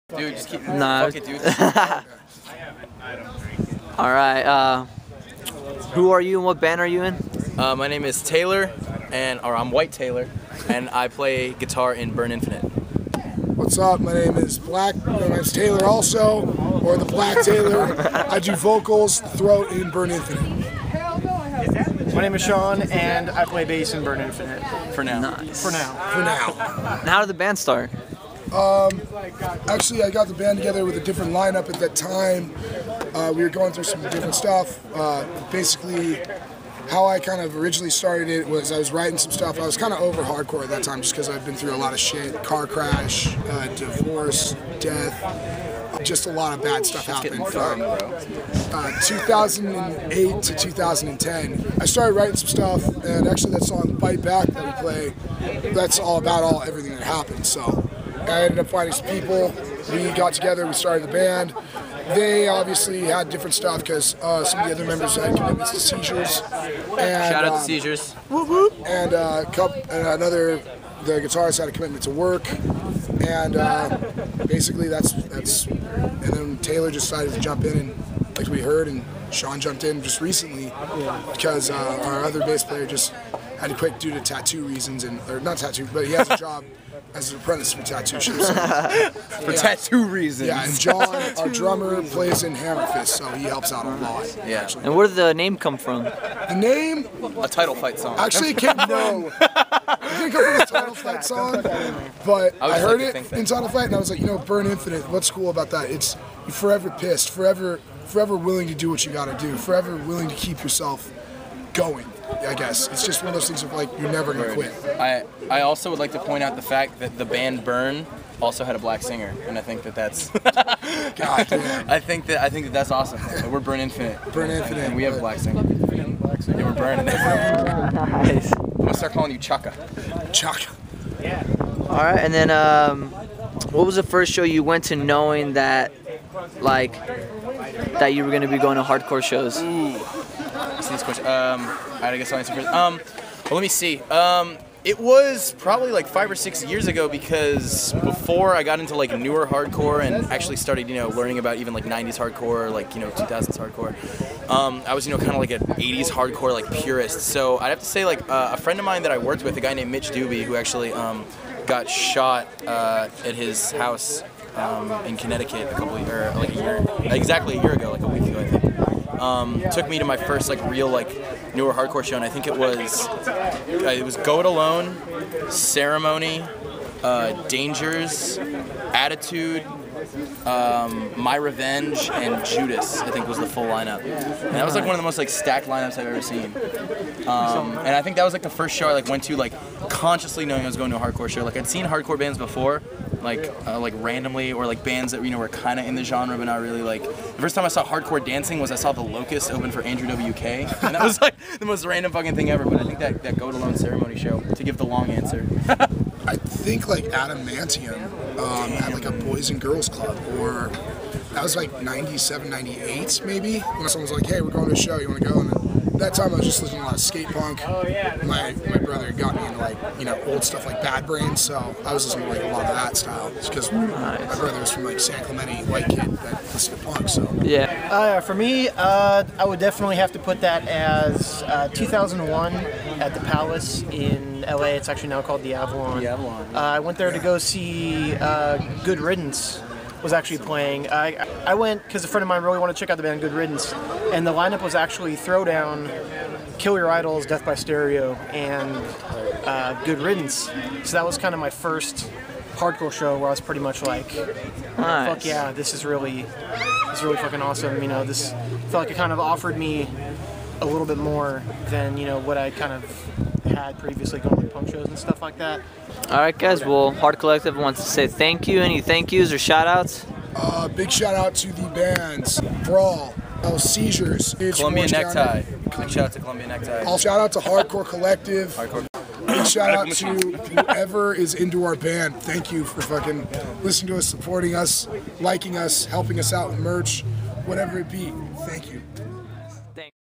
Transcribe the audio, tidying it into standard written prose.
Dude, just keep. Nah. Fuck it, dude. All right. Who are you and what band are you in? My name is Taylor, or I'm White Taylor, and I play guitar in Burn Infinite. What's up? My name is Black. My name's Taylor also, or the Black Taylor. I do vocals, throat in Burn Infinite. My name is Sean, and I play bass in Burn Infinite. For now. Nice. For now. For now. And how did the band start? Actually, I got the band together with a different lineup at that time. We were going through some different stuff. Basically, how I kind of originally started it was I was writing some stuff. I was kind of over hardcore at that time just because I'd been through a lot of shit. Car crash, divorce, death, just a lot of bad stuff happened from 2008 to 2010. I started writing some stuff, and actually that song Bite Back that we play, that's all about everything that happened. So I ended up finding some people. We got together, we started the band. They obviously had different stuff because some of the other members had commitments to seizures. And, Shout out to Seizures. Whoop, whoop. And the guitarist had a commitment to work. And basically that's, and then Taylor just decided to jump in, and like we heard, and Sean jumped in just recently because our other bass player just had to quit due to tattoo reasons, or not tattoo, but he has a job as an apprentice for tattoo shops. For tattoo reasons. Yeah, and John, our drummer, plays in Hammerfist, so he helps out a lot. Yeah. Actually. And where did the name come from? The name A Title Fight song. actually came from it didn't come from the Title Fight song, but I heard it in Title Fight, and I was like, Burn Infinite. What's cool about that? It's you're forever pissed, forever willing to do what you got to do, forever willing to keep yourself going. I guess it's just one of those things of like you're never gonna quit. I also would like to point out the fact that the band Burn also had a black singer, and I think that's. God damn. I think that that's awesome. We're Burn Infinite. Burn Infinite. And we have a black singer. Yeah, we're burning. Nice. I'm gonna start calling you Chaka. Chaka. All right. And then, what was the first show you went to knowing that, that you were going to be going to hardcore shows? Ooh. Let's see this question. I guess I'll answer first. Well, let me see. It was probably like 5 or 6 years ago, because before I got into like newer hardcore and actually started, learning about even like 90s hardcore, like, 2000s hardcore. I was, kind of like an 80s hardcore, like purist. So I'd have to say like a friend of mine that I worked with, a guy named Mitch Doobie, who actually got shot at his house in Connecticut exactly a year ago, like a week ago, I think. Took me to my first like real like newer hardcore show, and I think it was Go It Alone, Ceremony, Dangers, Attitude, My Revenge, and Judas. I think was the full lineup, and that was like one of the most like stacked lineups I've ever seen. And I think that was like the first show I like went to like consciously knowing I was going to a hardcore show. Like I'd seen hardcore bands before, like randomly, or like bands that were kind of in the genre but not really. Like the first time I saw hardcore dancing was I saw The Locust open for Andrew WK, and that was like the most random fucking thing ever. But I think that Go It Alone Ceremony show, to give the long answer. I think like Adamantium at like a Boys and Girls Club, or that was like 97, 98 maybe, when someone was like, hey, we're going to a show, you want to go? And then that time I was just listening to a lot of skate punk. My brother got me into like, old stuff like Bad Brains, so I was listening to like a lot of that style, just because my brother was from like San Clemente, white kid that listened to punk, so. Yeah. For me, I would definitely have to put that as 2001 at the Palace in LA. It's actually now called the Avalon. The Avalon. I went there to go see Good Riddance was actually playing. I went because a friend of mine really wanted to check out the band Good Riddance, and the lineup was actually Throwdown, Kill Your Idols, Death by Stereo, and Good Riddance. So that was kind of my first hardcore show where I was pretty much like, Nice. fuck yeah, this is really fucking awesome. This felt like it kind of offered me a little bit more than what I kind of had previously going to punk shows and stuff like that. All right, guys. Well, Hard Collective wants to say thank you. Any thank yous or shout outs? Big shout out to the bands Brawl, Seizures, Columbia Necktie. Big shout out to Columbia Necktie. I'll shout out to Hardcore Collective. Big shout out to whoever is into our band. Thank you for fucking listening to us, supporting us, liking us, helping us out with merch, whatever it be. Thank you.